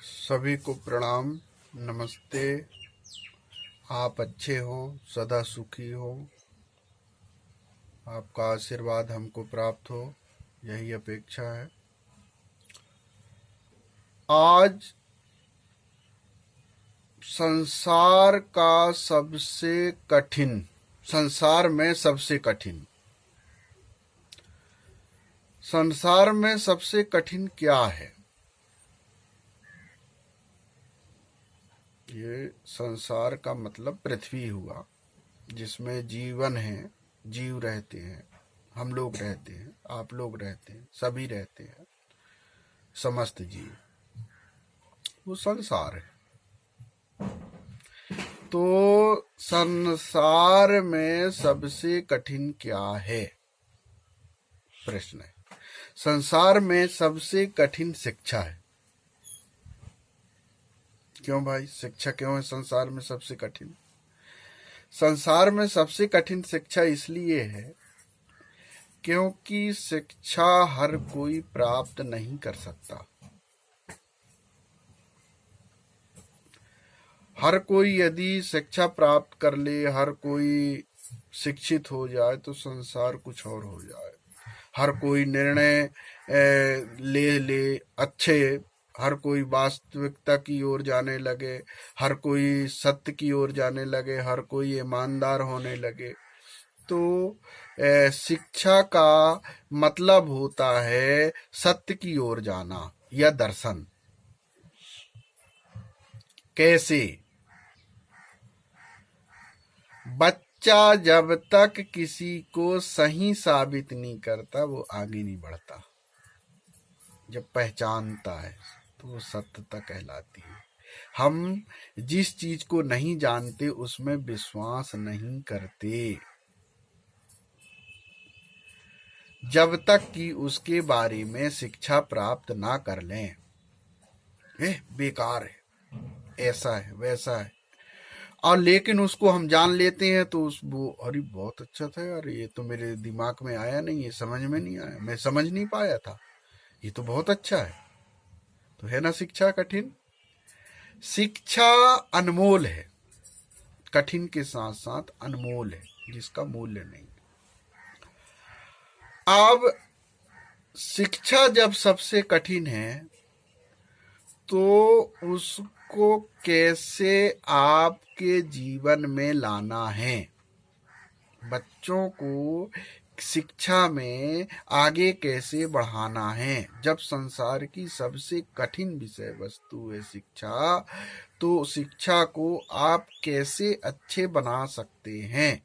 सभी को प्रणाम, नमस्ते। आप अच्छे हो, सदा सुखी हो, आपका आशीर्वाद हमको प्राप्त हो, यही अपेक्षा है। आज संसार का सबसे कठिन, संसार में सबसे कठिन, संसार में सबसे कठिन क्या है? ये संसार का मतलब पृथ्वी हुआ, जिसमें जीवन है, जीव रहते हैं, हम लोग रहते हैं, आप लोग रहते हैं, सभी रहते हैं, समस्त जीव, वो संसार है। तो संसार में सबसे कठिन क्या है? प्रश्न है। संसार में सबसे कठिन शिक्षा है। क्यों भाई, शिक्षा क्यों है संसार में सबसे कठिन? संसार में सबसे कठिन शिक्षा इसलिए है क्योंकि शिक्षा हर कोई प्राप्त नहीं कर सकता। हर कोई यदि शिक्षा प्राप्त कर ले, हर कोई शिक्षित हो जाए तो संसार कुछ और हो जाए। हर कोई निर्णय ले ले अच्छे, हर कोई वास्तविकता की ओर जाने लगे, हर कोई सत्य की ओर जाने लगे, हर कोई ईमानदार होने लगे। तो शिक्षा का मतलब होता है सत्य की ओर जाना या दर्शन। कैसे? बच्चा जब तक किसी को सही साबित नहीं करता वो आगे नहीं बढ़ता। जब पहचानता है तो वो सत्यता कहलाती है। हम जिस चीज को नहीं जानते उसमें विश्वास नहीं करते जब तक कि उसके बारे में शिक्षा प्राप्त ना कर लें। बेकार है, ऐसा है, वैसा है, और लेकिन उसको हम जान लेते हैं तो उस वो अरे बहुत अच्छा था यार, ये तो मेरे दिमाग में आया नहीं, ये समझ में नहीं आया, मैं समझ नहीं पाया था, ये तो बहुत अच्छा है। तो है ना शिक्षा कठिन? शिक्षा अनमोल है, कठिन के साथ साथ अनमोल है, जिसका मूल्य नहीं। अब शिक्षा जब सबसे कठिन है तो उसको कैसे आपके जीवन में लाना है? बच्चों को शिक्षा में आगे कैसे बढ़ाना है? जब संसार की सबसे कठिन विषय वस्तु है शिक्षा, तो शिक्षा को आप कैसे अच्छे बना सकते हैं?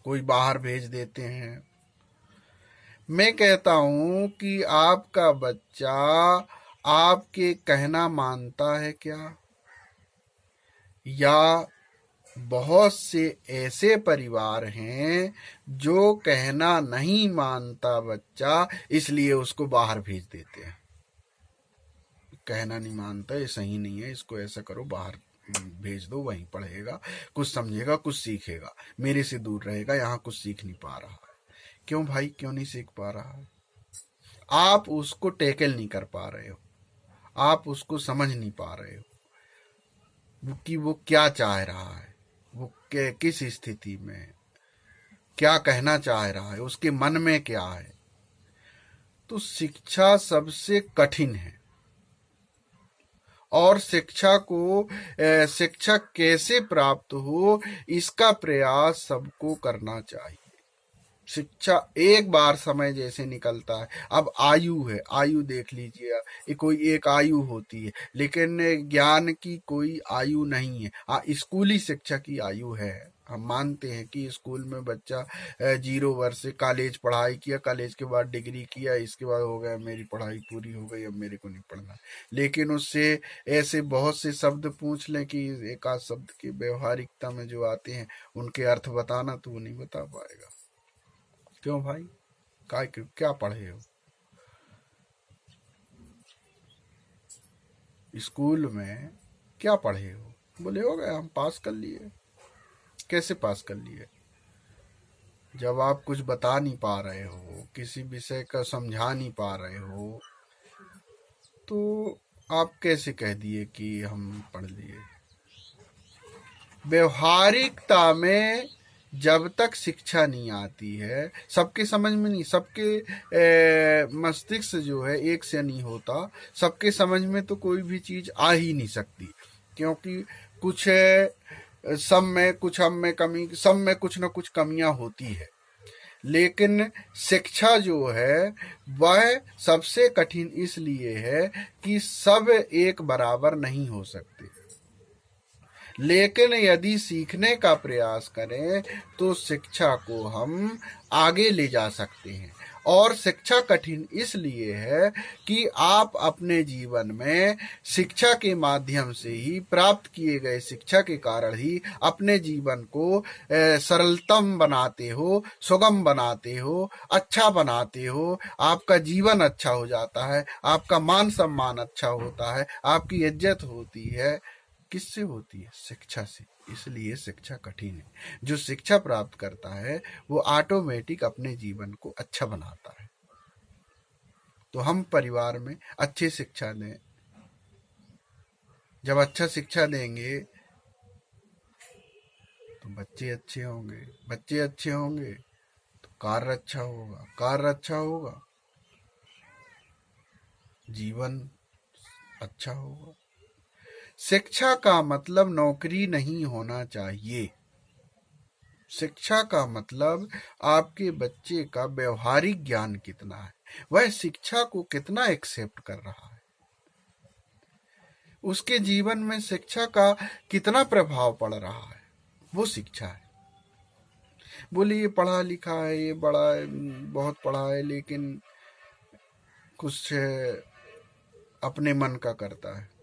कोई बाहर भेज देते हैं। मैं कहता हूं कि आपका बच्चा आपके कहना मानता है क्या? या बहुत से ऐसे परिवार हैं जो कहना नहीं मानता बच्चा, इसलिए उसको बाहर भेज देते हैं। कहना नहीं मानता, ये सही नहीं है, इसको ऐसा करो, बाहर भेज दो, वहीं पढ़ेगा, कुछ समझेगा, कुछ सीखेगा, मेरे से दूर रहेगा, यहाँ कुछ सीख नहीं पा रहा है। क्यों भाई, क्यों नहीं सीख पा रहा है? आप उसको टैकल नहीं कर पा रहे हो, आप उसको समझ नहीं पा रहे हो कि वो क्या चाह रहा है, वो किस स्थिति में है, क्या कहना चाह रहा है, उसके मन में क्या है। तो शिक्षा सबसे कठिन है, और शिक्षा को शिक्षा कैसे प्राप्त हो इसका प्रयास सबको करना चाहिए। शिक्षा एक बार समय जैसे निकलता है, अब आयु है, आयु देख लीजिए, कोई एक आयु होती है, लेकिन ज्ञान की कोई आयु नहीं है। स्कूली शिक्षा की आयु है। हम मानते हैं कि स्कूल में बच्चा 0 वर्ष से कॉलेज पढ़ाई किया, कॉलेज के बाद डिग्री किया, इसके बाद हो गया मेरी पढ़ाई पूरी हो गई, अब मेरे को नहीं पढ़ना। लेकिन उससे ऐसे बहुत से शब्द पूछ लें कि एक आध शब्द की व्यवहारिकता में जो आते हैं उनके अर्थ बताना, तो वो नहीं बता पाएगा। क्यों भाई, क्या पढ़े हो? स्कूल में क्या पढ़े हो? बोले हो गया, हम पास कर लिए। कैसे पास कर लिए? जब आप कुछ बता नहीं पा रहे हो, किसी विषय का समझा नहीं पा रहे हो, तो आप कैसे कह दिए कि हम पढ़ लिए? व्यवहारिकता में जब तक शिक्षा नहीं आती है, सबके समझ में नहीं, सबके मस्तिष्क जो है एक से नहीं होता, सबके समझ में तो कोई भी चीज आ ही नहीं सकती, क्योंकि कुछ सब में कुछ, हम में कमी, सब में कुछ ना कुछ कमियां होती है। लेकिन शिक्षा जो है वह सबसे कठिन इसलिए है कि सब एक बराबर नहीं हो सकते। लेकिन यदि सीखने का प्रयास करें तो शिक्षा को हम आगे ले जा सकते हैं। और शिक्षा कठिन इसलिए है कि आप अपने जीवन में शिक्षा के माध्यम से ही, प्राप्त किए गए शिक्षा के कारण ही अपने जीवन को सरलतम बनाते हो, सुगम बनाते हो, अच्छा बनाते हो। आपका जीवन अच्छा हो जाता है, आपका मान सम्मान अच्छा होता है, आपकी इज्जत होती है। किससे होती है? शिक्षा से। इसलिए शिक्षा कठिन है। जो शिक्षा प्राप्त करता है वो ऑटोमेटिक अपने जीवन को अच्छा बनाता है। तो हम परिवार में अच्छी शिक्षा दें। जब अच्छा शिक्षा देंगे तो बच्चे अच्छे होंगे, बच्चे अच्छे होंगे तो कार्य अच्छा होगा, कार्य अच्छा होगा जीवन अच्छा होगा। शिक्षा का मतलब नौकरी नहीं होना चाहिए। शिक्षा का मतलब आपके बच्चे का व्यवहारिक ज्ञान कितना है, वह शिक्षा को कितना एक्सेप्ट कर रहा है, उसके जीवन में शिक्षा का कितना प्रभाव पड़ रहा है, वो शिक्षा है। बोले ये पढ़ा लिखा है, ये बड़ा बहुत पढ़ा है, लेकिन कुछ अपने मन का करता है।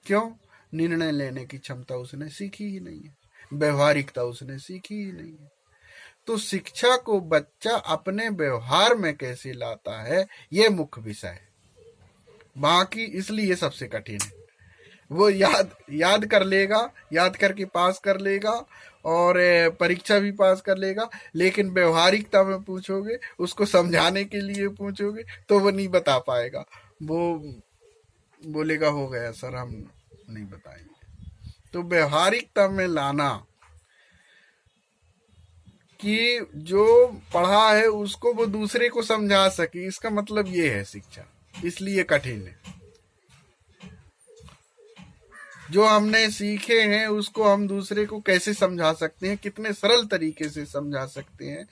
क्यों? निर्णय लेने की क्षमता उसने सीखी ही नहीं है, व्यवहारिकता उसने सीखी ही नहीं है। तो शिक्षा को बच्चा अपने व्यवहार में कैसे लाता है, ये मुख्य विषय है। बाकी इसलिए सबसे कठिन है। वो याद कर लेगा, याद करके पास कर लेगा और परीक्षा भी पास कर लेगा, लेकिन व्यवहारिकता में पूछोगे, उसको समझाने के लिए पूछोगे तो वो नहीं बता पाएगा। वो बोलेगा हो गया सर, हम नहीं बताएंगे। तो व्यवहारिकता में लाना कि जो पढ़ा है उसको वो दूसरे को समझा सके, इसका मतलब ये है शिक्षा। इसलिए कठिन है। जो हमने सीखे हैं उसको हम दूसरे को कैसे समझा सकते हैं, कितने सरल तरीके से समझा सकते हैं,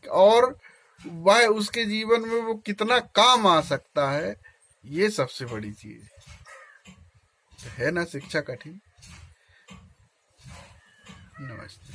और वह उसके जीवन में वो कितना काम आ सकता है, ये सबसे बड़ी चीज है ना शिक्षा कठिन। नमस्ते।